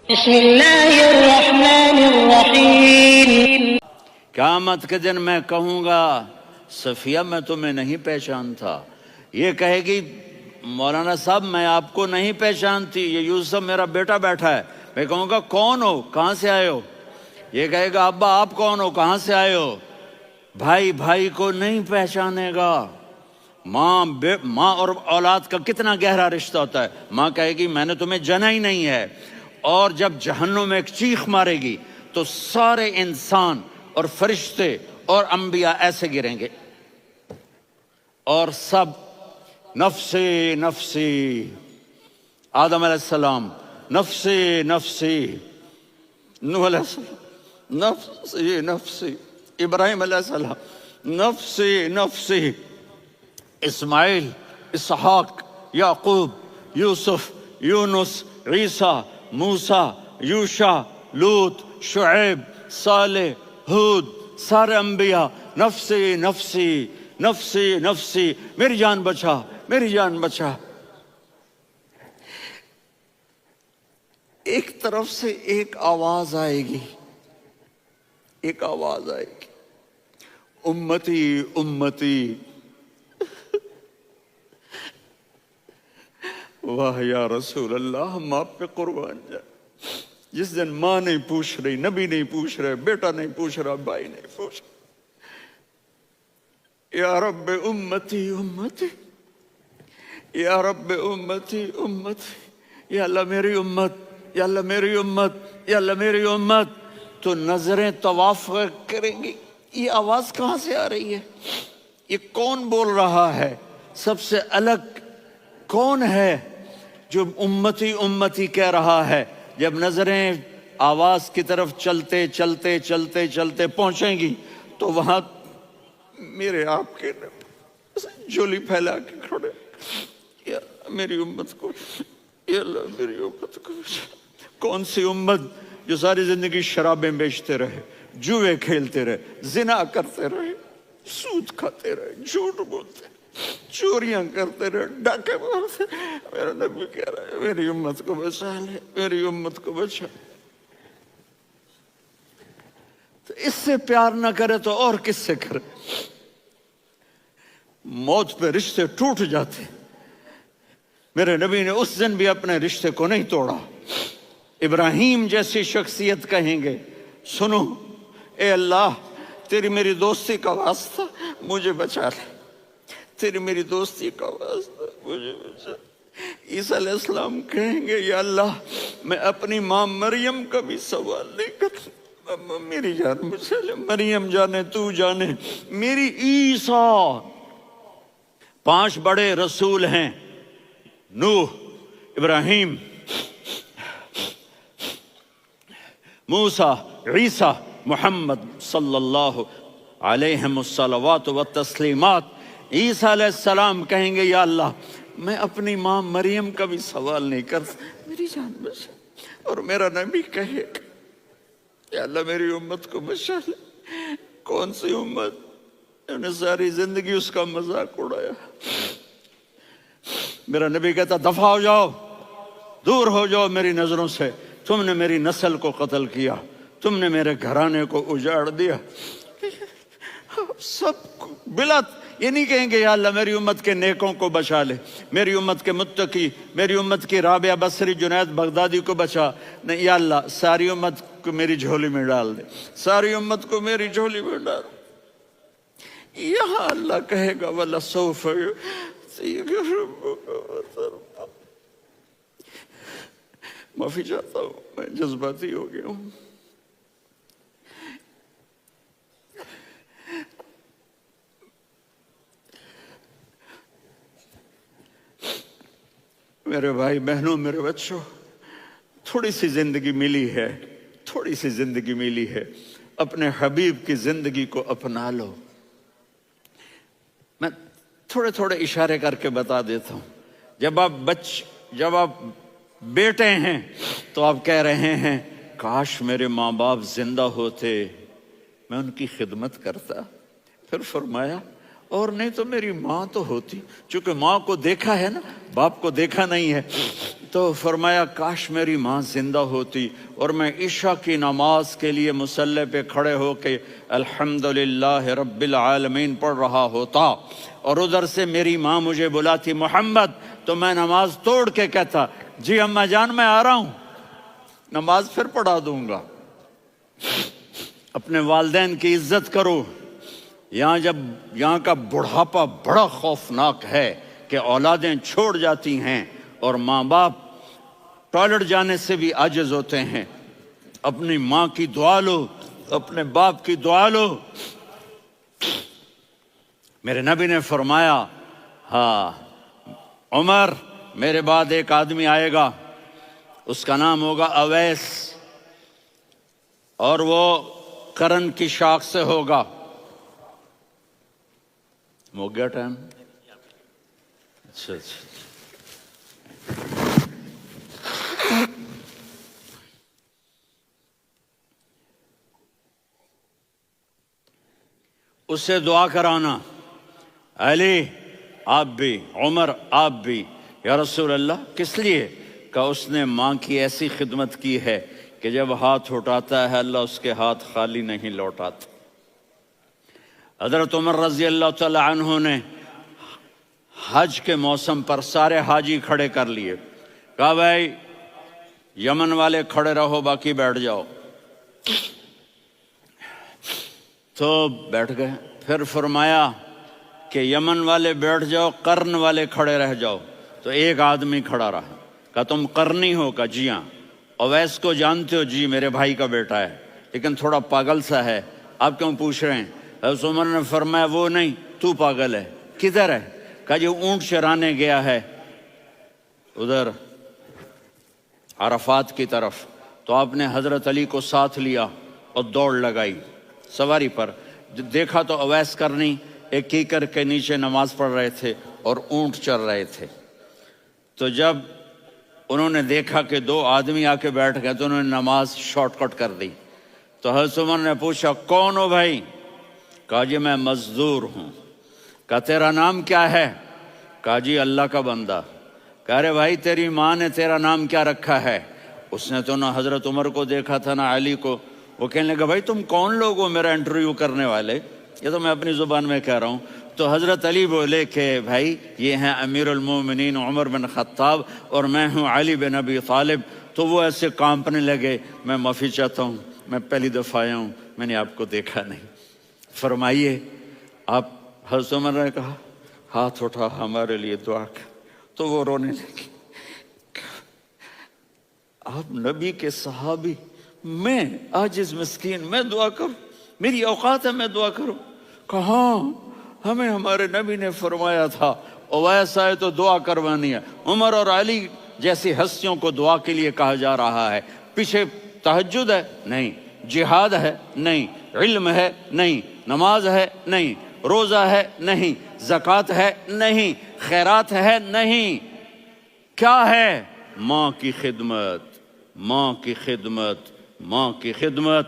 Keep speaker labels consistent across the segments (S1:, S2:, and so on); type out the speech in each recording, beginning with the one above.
S1: بسم اللہ الرحمن الرحیم۔
S2: قیامت کے دن میں کہوں گا صفیہ میں تمہیں نہیں پہچانتا، یہ کہے گی مولانا صاحب میں آپ کو نہیں پہچانتی، یہ یوسف میرا بیٹا بیٹھا ہے۔ میں کہوں گا کون ہو، کہاں سے آئے ہو؟ یہ کہے گا ابا آپ کون ہو، کہاں سے آئے ہو؟ بھائی بھائی کو نہیں پہچانے گا۔ ماں اور اولاد کا کتنا گہرا رشتہ ہوتا ہے۔ ماں کہے گی میں نے تمہیں جنا ہی نہیں ہے، اور جب جہنم میں ایک چیخ مارے گی تو سارے انسان اور فرشتے اور انبیاء ایسے گریں گے اور سب نفسی نفسی، آدم علیہ السلام نفسی نفسی، نوح علیہ السلام نفسی نفسی، ابراہیم علیہ السلام نفسی نفسی، اسماعیل، اسحاق، یعقوب، یوسف، یونس، عیسیٰ، موسیٰ، یوشع، لوط، شعیب، صالح، ہود، سارے انبیاء نفسی نفسی نفسی نفسی، میری جان بچا میری جان بچا۔ ایک طرف سے ایک آواز آئے گی، ایک آواز آئے گی، امتی امتی۔ واہ یا رسول اللہ، ہم آپ پہ قربان جائیں۔ جس دن ماں نہیں پوچھ رہی، نبی نہیں پوچھ رہے، بیٹا نہیں پوچھ رہا، بھائی نہیں پوچھ رہا، یا رب امتی امتی، یا رب امتی امتی، یا اللہ میری امت، یا اللہ میری امت، یا اللہ میری امت۔ تو نظریں طواف کریں گی، یہ آواز کہاں سے آ رہی ہے؟ یہ کون بول رہا ہے؟ سب سے الگ کون ہے جو امتی امتی کہہ رہا ہے؟ جب نظریں آواز کی طرف چلتے چلتے چلتے چلتے پہنچیں گی تو وہاں میرے آپ کے جھولی پھیلا کے کھڑے، یا میری امت کو، یا اللہ میری امت کو۔ کون سی امت جو ساری زندگی شرابیں بیچتے رہے، جوئے کھیلتے رہے، زنا کرتے رہے، سود کھاتے رہے، جھوٹ بولتے، چوریاں کرتے رہے، ڈاکے مارتے۔ میرا نبی کہہ رہا ہے میری امت کو بچا لے، میری امت کو بچا۔ تو اس سے پیار نہ کرے تو اور کس سے کرے؟ موت پہ رشتے ٹوٹ جاتے، میرے نبی نے اس دن بھی اپنے رشتے کو نہیں توڑا۔ ابراہیم جیسی شخصیت کہیں گے سنو اے اللہ تیری میری دوستی کا واسطہ مجھے بچا لے، تیری میری دوستی کا واسطہ مجھے بچا لے۔ عیسیٰ علیہ السلام کہیں گے یا اللہ میں اپنی ماں مریم کا بھی سوال نہیں کرتا، میری جان بچا لے، مریم جانے تو جانے میری عیسیٰ۔ 5 بڑے رسول ہیں، نوح، ابراہیم، موسیٰ، عیسیٰ، محمد صلی اللہ علیہ الصلوات والتسلیمات۔ عیسیٰ علیہ السلام کہیں گے یا اللہ میں اپنی ماں مریم کا بھی سوال نہیں کرتا، میری جان بچا۔ اور میرا نبی کہے یا اللہ میری امت کو بچا لے۔ کون سی امت؟ انہوں نے ساری زندگی اس کا مذاق اڑایا۔ میرا نبی کہتا دفع ہو جاؤ، دور ہو جاؤ میری نظروں سے، تم نے میری نسل کو قتل کیا، تم نے میرے گھرانے کو اجاڑ دیا۔ سب بلا یہ نہیں کہیں گے یا اللہ میری امت کے نیکوں کو بچا لے، میری امت کے متقی، میری امت کی رابعہ بصری، جنید بغدادی کو بچا، نہیں یا اللہ ساری امت کو میری جھولی میں ڈال دے، ساری امت کو میری جھولی میں ڈال۔ یہاں اللہ کہے گا وَلَسَوْفَ يُعْطِيكَ رَبُّكَ وَتَرْضَىٰ۔ معافی چاہتا ہوں میں جذباتی ہو گیا ہوں۔ میرے بھائی بہنوں، میرے بچوں، تھوڑی سی زندگی ملی ہے، تھوڑی سی زندگی ملی ہے، اپنے حبیب کی زندگی کو اپنا لو۔ میں تھوڑے تھوڑے اشارے کر کے بتا دیتا ہوں۔ جب آپ بیٹے ہیں تو آپ کہہ رہے ہیں کاش میرے ماں باپ زندہ ہوتے، میں ان کی خدمت کرتا۔ پھر فرمایا اور نہیں تو میری ماں تو ہوتی، چونکہ ماں کو دیکھا ہے نا، باپ کو دیکھا نہیں ہے، تو فرمایا کاش میری ماں زندہ ہوتی اور میں عشاء کی نماز کے لیے مصلی پہ کھڑے ہو کے الحمدللہ رب العالمین پڑھ رہا ہوتا، اور ادھر سے میری ماں مجھے بلاتی محمد، تو میں نماز توڑ کے کہتا جی اماں جان میں آ رہا ہوں، نماز پھر پڑھا دوں گا۔ اپنے والدین کی عزت کرو۔ یہاں کا بڑھاپا بڑا خوفناک ہے کہ اولادیں چھوڑ جاتی ہیں اور ماں باپ ٹوائلٹ جانے سے بھی عاجز ہوتے ہیں۔ اپنی ماں کی دعا لو، اپنے باپ کی دعا لو۔ میرے نبی نے فرمایا ہاں عمر، میرے بعد ایک آدمی آئے گا، اس کا نام ہوگا اویس، اور وہ کرن کی شاخ سے ہوگا۔ ہو گیا ٹائم؟ اچھا اس سے دعا کرانا، علی آپ بھی، عمر آپ بھی۔ یا رسول اللہ کس لیے؟ کہ اس نے ماں کی ایسی خدمت کی ہے کہ جب ہاتھ اٹھاتا ہے اللہ اس کے ہاتھ خالی نہیں لوٹاتا۔ حضرت عمر رضی اللہ تعالی عنہ نے حج کے موسم پر سارے حاجی کھڑے کر لیے، کہا بھائی یمن والے کھڑے رہو باقی بیٹھ جاؤ، تو بیٹھ گئے۔ پھر فرمایا کہ یمن والے بیٹھ جاؤ، قرن والے کھڑے رہ جاؤ، تو ایک آدمی کھڑا رہا۔ کہا تم قرنی ہو؟ کہا جی ہاں۔ اویس کو جانتے ہو؟ جی میرے بھائی کا بیٹا ہے لیکن تھوڑا پاگل سا ہے، آپ کیوں پوچھ رہے ہیں؟ حضرت عمر نے فرمایا وہ نہیں، تو پاگل ہے۔ کدھر ہے؟ کہا جی اونٹ چرانے گیا ہے ادھر عرفات کی طرف۔ تو آپ نے حضرت علی کو ساتھ لیا اور دوڑ لگائی سواری پر۔ دیکھا تو اویس کرنی ایک کیکر کے نیچے نماز پڑھ رہے تھے اور اونٹ چر رہے تھے۔ تو جب انہوں نے دیکھا کہ دو آدمی آ کے بیٹھ گئے تو انہوں نے نماز شارٹ کٹ کر دی۔ تو حضرت عمر نے پوچھا کون ہو بھائی؟ کہا جی میں مزدور ہوں۔ کہا تیرا نام کیا ہے؟ کہا جی اللہ کا بندہ۔ کہا رے بھائی تیری ماں نے تیرا نام کیا رکھا ہے؟ اس نے تو نہ حضرت عمر کو دیکھا تھا نہ علی کو۔ وہ کہنے لگا بھائی تم کون لوگ ہو میرا انٹرویو کرنے والے؟ یہ تو میں اپنی زبان میں کہہ رہا ہوں۔ تو حضرت علی بولے کہ بھائی یہ ہیں امیر المومنین عمر بن خطاب اور میں ہوں علی بن ابی طالب۔ تو وہ ایسے کانپنے لگے، میں معافی چاہتا ہوں، میں پہلی دفعہ آیا ہوں، میں نے آپ کو دیکھا نہیں، فرمائیے آپ۔ حضرت عمر نے کہا ہاتھ اٹھا ہمارے لیے دعا کر۔ تو وہ رونے لگی، آپ نبی کے صحابی، میں عاجز مسکین، میں دعا کروں؟ میری اوقات ہے میں دعا کروں؟ کہاں، ہمیں ہمارے نبی نے فرمایا تھا اویس آئے تو دعا کروانی ہے۔ عمر اور علی جیسی ہستیوں کو دعا کے لیے کہا جا رہا ہے۔ پیچھے تہجد ہے؟ نہیں۔ جہاد ہے؟ نہیں۔ علم ہے؟ نہیں۔ نماز ہے؟ نہیں۔ روزہ ہے؟ نہیں۔ زکوٰۃ ہے؟ نہیں۔ خیرات ہے؟ نہیں۔ کیا ہے؟ ماں کی خدمت، ماں کی خدمت، ماں کی خدمت۔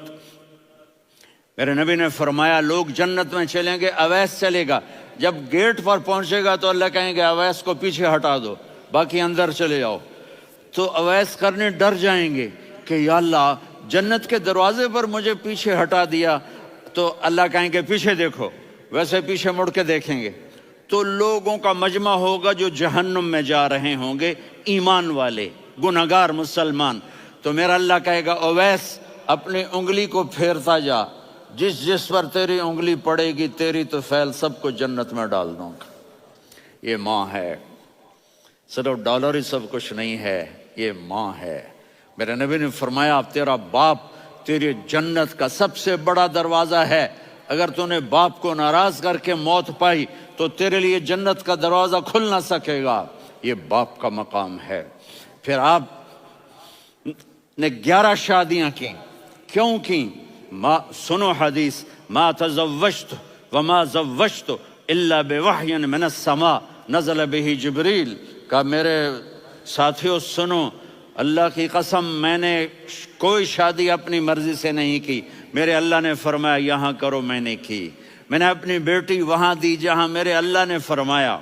S2: میرے نبی نے فرمایا لوگ جنت میں چلیں گے، اویس چلے گا، جب گیٹ پر پہنچے گا تو اللہ کہیں گے اویس کو پیچھے ہٹا دو، باقی اندر چلے جاؤ۔ تو اویس کرنے ڈر جائیں گے کہ یا اللہ جنت کے دروازے پر مجھے پیچھے ہٹا دیا، تو اللہ کہیں گے پیچھے دیکھو، ویسے پیچھے مڑ کے دیکھیں گے تو لوگوں کا مجمع ہوگا جو جہنم میں جا رہے ہوں گے، ایمان والے، گنہگار مسلمان۔ تو میرا اللہ کہے گا اویس اپنی انگلی کو پھیرتا جا، جس جس پر تیری انگلی پڑے گی تیری تو فیل سب کو جنت میں ڈال دوں گا۔ یہ ماں ہے، صرف ڈالر ہی سب کچھ نہیں ہے، یہ ماں ہے۔ میرے نبی نے فرمایا تیرا باپ تیری جنت کا سب سے بڑا دروازہ ہے، اگر تو نے باپ کو ناراض کر کے موت پائی تو تیرے لیے جنت کا دروازہ کھل نہ سکے گا۔ یہ باپ کا مقام ہے۔ پھر آپ نے 11 شادیاں کی، کیوں کی؟ سنو حدیث، ما تزوجت وما زوجت الا بوحی من السماء نزل به جبریل۔ کہ میرے ساتھیوں سنو، اللہ کی قسم میں نے کوئی شادی اپنی مرضی سے نہیں کی، میرے اللہ نے فرمایا یہاں کرو، میں نے کی۔ میں نے اپنی بیٹی وہاں دی جہاں میرے اللہ نے فرمایا۔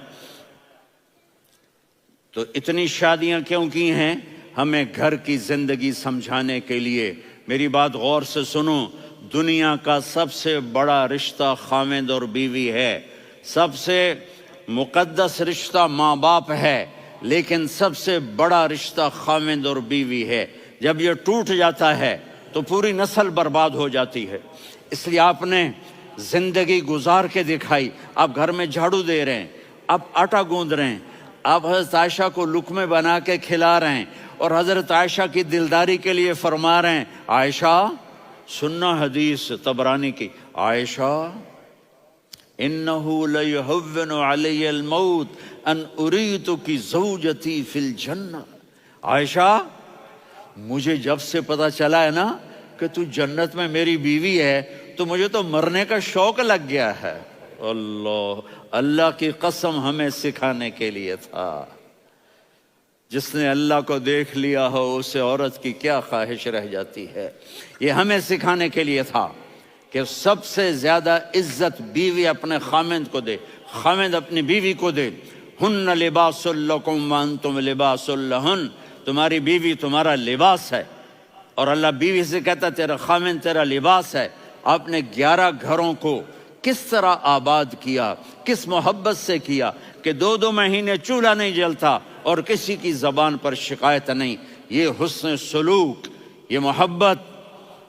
S2: تو اتنی شادیاں کیوں کی ہیں؟ ہمیں گھر کی زندگی سمجھانے کے لیے۔ میری بات غور سے سنو، دنیا کا سب سے بڑا رشتہ خاوند اور بیوی ہے، سب سے مقدس رشتہ ماں باپ ہے، لیکن سب سے بڑا رشتہ خاوند اور بیوی ہے۔ جب یہ ٹوٹ جاتا ہے تو پوری نسل برباد ہو جاتی ہے۔ اس لیے آپ نے زندگی گزار کے دکھائی۔ آپ گھر میں جھاڑو دے رہے ہیں، آپ آٹا گوندھ رہے ہیں، آپ حضرت عائشہ کو لقمے بنا کے کھلا رہے ہیں، اور حضرت عائشہ کی دلداری کے لیے فرما رہے ہیں، عائشہ سننا حدیث طبرانی کی، عائشہ انہو لیہون علی الموت ان اریتک زوجتی فی الجنہ۔ عائشہ مجھے جب سے پتا چلا ہے نا کہ تو جنت میں میری بیوی ہے تو مجھے تو مرنے کا شوق لگ گیا ہے۔ اللہ کی قسم ہمیں سکھانے کے لیے تھا۔ جس نے اللہ کو دیکھ لیا ہو اسے عورت کی کیا خواہش رہ جاتی ہے۔ یہ ہمیں سکھانے کے لیے تھا کہ سب سے زیادہ عزت بیوی اپنے خاوند کو دے، خاوند اپنی بیوی کو دے۔ ہن لباس لکم وانتم لباس لہن، تمہاری بیوی تمہارا لباس ہے، اور اللہ بیوی سے کہتا تیرا خاوند تیرا لباس ہے۔ آپ نے 11 گھروں کو کس طرح آباد کیا، کس محبت سے کیا کہ 2 مہینے چولہا نہیں جلتا اور کسی کی زبان پر شکایت نہیں۔ یہ حسن سلوک، یہ محبت۔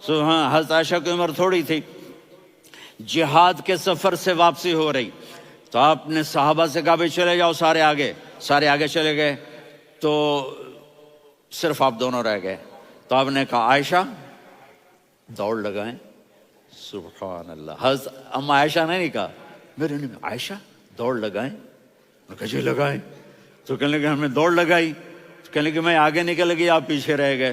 S2: حضرت عائشہ کی عمر تھوڑی تھی، جہاد کے سفر سے واپسی ہو رہی، تو آپ نے صحابہ سے کہا بھی چلے جاؤ سارے آگے چلے گئے، تو صرف آپ دونوں رہ گئے۔ تو آپ نے کہا عائشہ دوڑ لگائیں۔ سبحان اللہ، حضرت اما عائشہ نے نہیں کہا، میرے نے عائشہ دوڑ لگائیں، میں کہا جی لگائیں۔ تو کہنے لگے ہم نے دوڑ لگائی، تو کہنے لگے میں آگے نکل گئی آپ پیچھے رہ گئے۔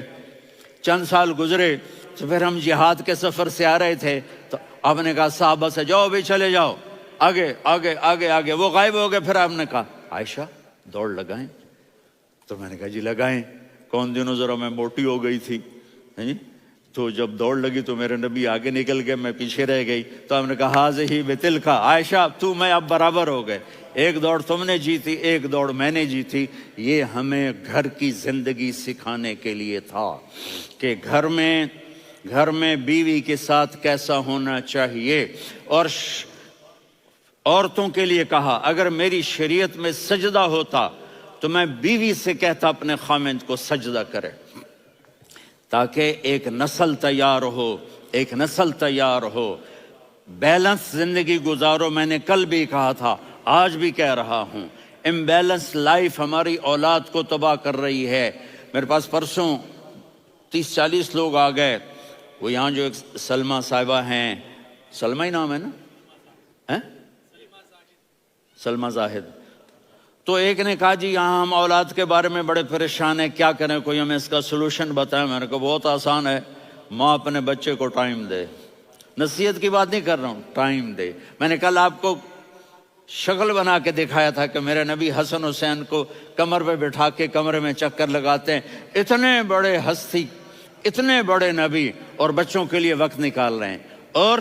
S2: چند سال گزرے تو پھر ہم جہاد کے سفر سے آ رہے تھے، تو آپ نے کہا صحابہ سے جاؤ بھی چلے جاؤ آگے آگے آگے آگے، وہ غائب ہو گئے۔ پھر آپ نے کہا عائشہ دوڑ لگائیں، تو میں نے کہا جی لگائیں۔ کون دنوں ذرا میں موٹی ہو گئی تھی، تو جب دوڑ لگی تو میرے نبی آگے نکل گئے، میں پیچھے رہ گئی۔ تو ہم نے کہا ہاذہ بتلک، عائشہ تو میں اب برابر ہو گئے، ایک دوڑ تم نے جیتی، ایک دوڑ میں نے جیتی۔ یہ ہمیں گھر کی زندگی سکھانے کے لیے تھا کہ گھر میں بیوی کے ساتھ کیسا ہونا چاہیے۔ اور عورتوں کے لیے کہا اگر میری شریعت میں سجدہ ہوتا تو میں بیوی سے کہتا اپنے خاوند کو سجدہ کرے، تاکہ ایک نسل تیار ہو، بیلنس زندگی گزارو۔ میں نے کل بھی کہا تھا، آج بھی کہہ رہا ہوں، امبیلنس لائف ہماری اولاد کو تباہ کر رہی ہے۔ میرے پاس پرسوں 30-40 لوگ آ گئے، وہ یہاں جو ایک سلمہ صاحبہ ہیں، سلمہ ہی نام ہے نا، سلمہ زاہد، تو ایک نے کہا جی یہاں ہم اولاد کے بارے میں بڑے پریشان ہیں، کیا کریں، کوئی ہمیں اس کا سلوشن بتائیں۔ میں نے کہا بہت آسان ہے، ماں اپنے بچے کو ٹائم دے۔ نصیحت کی بات نہیں کر رہا ہوں، ٹائم دے۔ میں نے کل آپ کو شکل بنا کے دکھایا تھا کہ میرے نبی حسن حسین کو کمر پہ بٹھا کے کمرے میں چکر لگاتے ہیں۔ اتنے بڑے ہستی، اتنے بڑے نبی، اور بچوں کے لیے وقت نکال رہے ہیں اور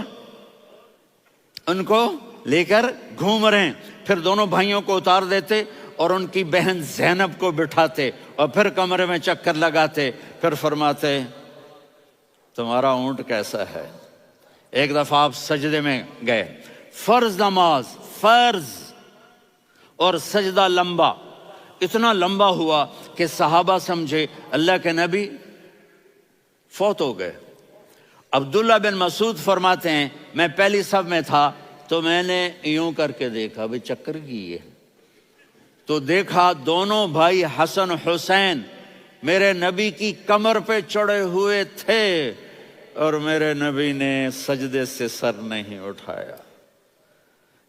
S2: ان کو لے کر گھوم رہے ہیں۔ پھر دونوں بھائیوں کو اتار دیتے اور ان کی بہن زینب کو بٹھاتے اور پھر کمرے میں چکر لگاتے، پھر فرماتے تمہارا اونٹ کیسا ہے۔ ایک دفعہ آپ سجدے میں گئے، فرض نماز، فرض، اور سجدہ لمبا، اتنا لمبا ہوا کہ صحابہ سمجھے اللہ کے نبی فوت ہو گئے۔ عبداللہ بن مسعود فرماتے ہیں میں پہلی صف میں تھا تو میں نے یوں کر کے دیکھا بھی چکر کی ہے، تو دیکھا دونوں بھائی حسن حسین میرے نبی کی کمر پہ چڑھے ہوئے تھے اور میرے نبی نے سجدے سے سر نہیں اٹھایا۔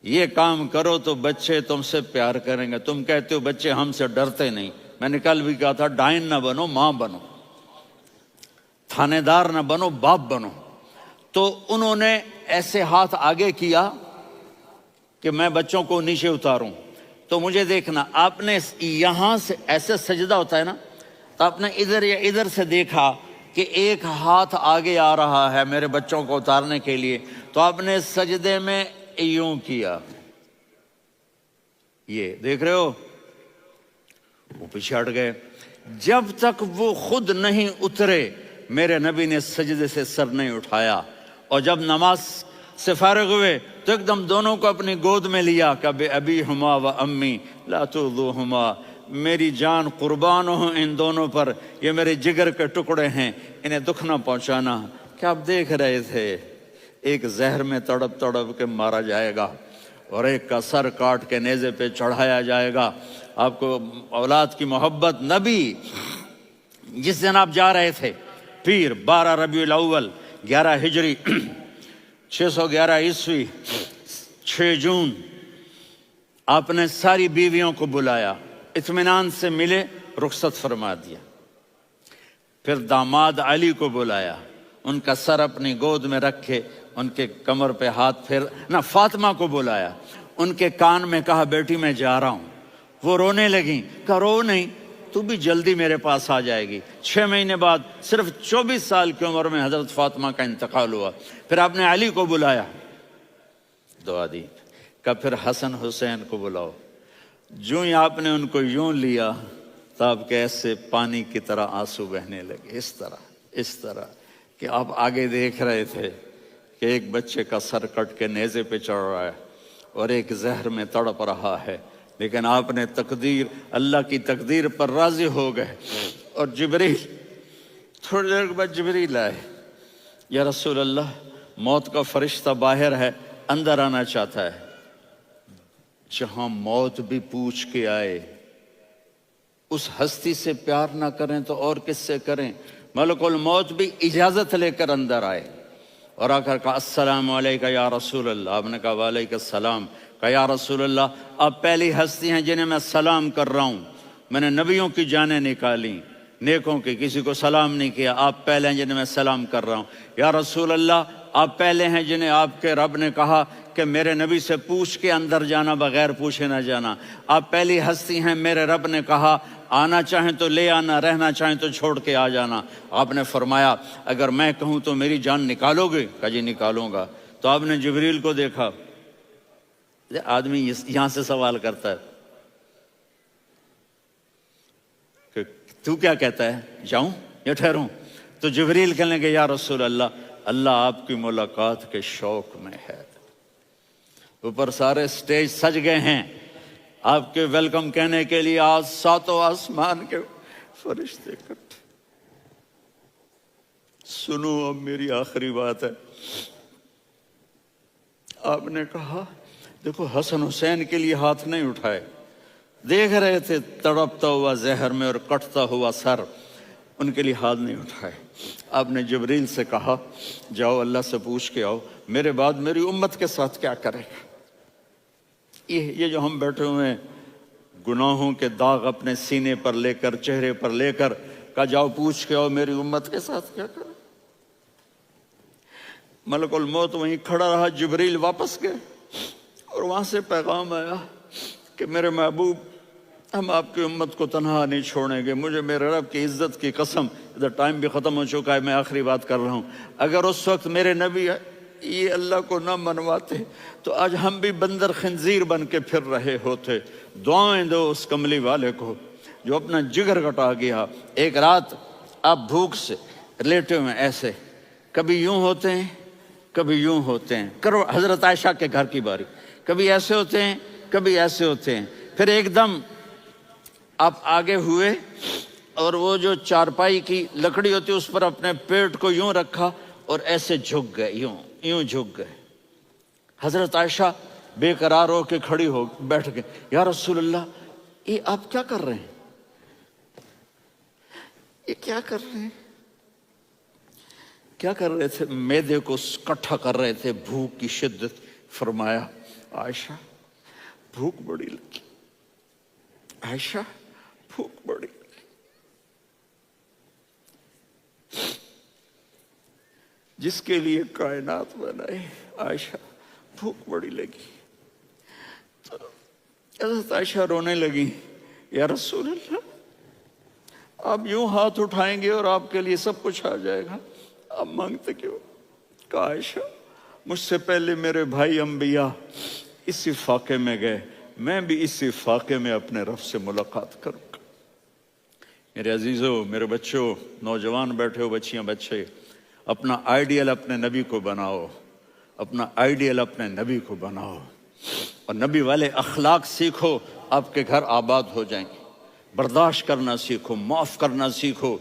S2: یہ کام کرو تو بچے تم سے پیار کریں گے۔ تم کہتے ہو بچے ہم سے ڈرتے نہیں، میں نے کل بھی کہا تھا ڈائن نہ بنو، ماں بنو، تھانے دار نہ بنو، باپ بنو۔ تو انہوں نے ایسے ہاتھ آگے کیا کہ میں بچوں کو نیچے اتاروں، تو مجھے دیکھنا، آپ نے یہاں سے ایسے سجدہ ہوتا ہے نا، تو آپ نے ادھر یا ادھر سے دیکھا کہ ایک ہاتھ آگے آ رہا ہے میرے بچوں کو اتارنے کے لیے، تو آپ نے سجدے میں یوں کیا، یہ دیکھ رہے ہو، وہ پیچھے ہٹ گئے. جب تک وہ خود نہیں اترے میرے نبی نے سجدے سے سر نہیں اٹھایا. اور جب نماز سے فارغ ہوئے تو ایک دم دونوں کو اپنی گود میں لیا کہ بے ابی ہما و امی لا تؤذوہما، میری جان قربان ہو ان دونوں پر، یہ میرے جگر کے ٹکڑے ہیں، انہیں دکھ نہ پہنچانا. کیا آپ دیکھ رہے تھے ایک زہر میں تڑپ تڑپ کے مارا جائے گا اور ایک کا سر کاٹ کے نیزے پہ چڑھایا جائے گا. آپ کو اولاد کی محبت. نبی جس دن آپ جا رہے تھے پیر 12 ربیع الاول 11 ہجری 611 عیسوی 6 جون، آپ نے ساری بیویوں کو بلایا، اطمینان سے ملے، رخصت فرما دیا. پھر داماد علی کو بلایا، ان کا سر اپنی گود میں رکھے، ان کے کمر پہ ہاتھ پھیر نہ. فاطمہ کو بلایا، ان کے کان میں کہا بیٹی میں جا رہا ہوں. وہ رونے لگیں، کہا رو نہیں، تو بھی جلدی میرے پاس آ جائے گی. 6 مہینے بعد صرف 24 سال کی عمر میں حضرت فاطمہ کا انتقال ہوا. پھر آپ نے علی کو بلایا، دعا دی. کہ پھر حسن حسین کو بلاؤ. جو ہی آپ نے ان کو یوں لیا تو آپ کے ایسے پانی کی طرح آنسو بہنے لگے. اس طرح کہ آپ آگے دیکھ رہے تھے کہ ایک بچے کا سر کٹ کے نیزے پہ چڑھ رہا ہے اور ایک زہر میں تڑپ رہا ہے، لیکن آپ نے تقدیر، اللہ کی تقدیر پر راضی ہو گئے. اور جبریل تھوڑی دیر کے بعد جبریل آئے، یا رسول اللہ موت کا فرشتہ باہر ہے، اندر آنا چاہتا ہے. جہاں موت بھی پوچھ کے آئے، اس ہستی سے پیار نہ کریں تو اور کس سے کریں. ملک الموت بھی اجازت لے کر اندر آئے اور آ کر کہا السلام علیکہ یا رسول اللہ. آپ نے کہا وعلیکم السلام. کہا یا رسول اللہ آپ پہلی ہستی ہیں جنہیں میں سلام کر رہا ہوں. میں نے نبیوں کی جانیں نکالی، نیکوں کی، کسی کو سلام نہیں کیا. آپ پہلے ہیں جنہیں میں سلام کر رہا ہوں. یا رسول اللہ آپ پہلے ہیں جنہیں آپ کے رب نے کہا کہ میرے نبی سے پوچھ کے اندر جانا، بغیر پوچھے نہ جانا. آپ پہلی ہستی ہیں میرے رب نے کہا آنا چاہیں تو لے آنا، رہنا چاہیں تو چھوڑ کے آ جانا. آپ نے فرمایا اگر میں کہوں تو میری جان نکالو گے؟ کہا جی نکالوں گا. تو آپ نے جبریل کو دیکھا. آدمی یہاں سے سوال کرتا ہے کہ تو کیا کہتا ہے، جاؤں یا ٹھہروں؟ تو جبریل کہنے لگے یا رسول اللہ اللہ آپ کی ملاقات کے شوق میں ہے. اوپر سارے سٹیج سج گئے ہیں آپ کے ویلکم کہنے کے لیے. آج 7 آسمان کے فرشتے اکٹھے. سنو اب میری آخری بات ہے. آپ نے کہا دیکھو حسن حسین کے لیے ہاتھ نہیں اٹھائے، دیکھ رہے تھے تڑپتا ہوا زہر میں اور کٹتا ہوا سر، ان کے لیے ہاتھ نہیں اٹھائے. آپ نے جبریل سے کہا جاؤ اللہ سے پوچھ کے آؤ میرے بعد میری امت کے ساتھ کیا کرے گا. یہ جو ہم بیٹھے ہوئے ہیں گناہوں کے داغ اپنے سینے پر لے کر، چہرے پر لے کر، کہا جاؤ پوچھ کے آؤ میری امت کے ساتھ کیا کرے. ملک الموت وہیں کھڑا رہا. جبریل واپس گئے اور وہاں سے پیغام آیا کہ میرے محبوب ہم آپ کی امت کو تنہا نہیں چھوڑیں گے. مجھے میرے رب کی عزت کی قسم، ادھر ٹائم بھی ختم ہو چکا ہے، میں آخری بات کر رہا ہوں، اگر اس وقت میرے نبی یہ اللہ کو نہ منواتے تو آج ہم بھی بندر خنزیر بن کے پھر رہے ہوتے. دعائیں دو اس کملی والے کو جو اپنا جگر کٹا گیا. ایک رات آپ بھوک سے لیٹے ہوئے ایسے، کبھی یوں ہوتے ہیں کبھی یوں ہوتے ہیں. کرو حضرت عائشہ کے گھر کی باری، کبھی ایسے ہوتے ہیں کبھی ایسے ہوتے ہیں. پھر ایک دم آپ آگے ہوئے اور وہ جو چارپائی کی لکڑی ہوتی اس پر اپنے پیٹ کو یوں رکھا اور ایسے جھک گئے، یوں جھک گئے. حضرت عائشہ بے قرار ہو کے کھڑی ہو بیٹھ گئے. یا رسول اللہ یہ آپ کیا کر رہے ہیں، یہ کیا کر رہے ہیں؟ کیا کر رہے تھے؟ معدے کو کٹھا کر رہے تھے، بھوک کی شدت. فرمایا عائشہ بھوک بڑی لگی، عائشہ بھوک بڑی لگی. جس کے لیے کائنات بنائے عائشہ بھوک بڑی لگی. تو حضرت عائشہ رونے لگی. یا رسول اللہ آپ یوں ہاتھ اٹھائیں گے اور آپ کے لیے سب کچھ آ جائے گا، آپ مانگتے کیوں؟ کہا عائشہ مجھ سے پہلے میرے بھائی انبیاء اسی فاقے میں گئے، میں بھی اسی فاقے میں اپنے رب سے ملاقات کروں گا. میرے عزیزوں، میرے بچوں، نوجوان بیٹھے ہو، بچیاں بچے، اپنا آئیڈیل اپنے نبی کو بناؤ، اپنا آئیڈیل اپنے نبی کو بناؤ، اور نبی والے اخلاق سیکھو، آپ کے گھر آباد ہو جائیں گے۔ برداشت کرنا سیکھو، معاف کرنا سیکھو،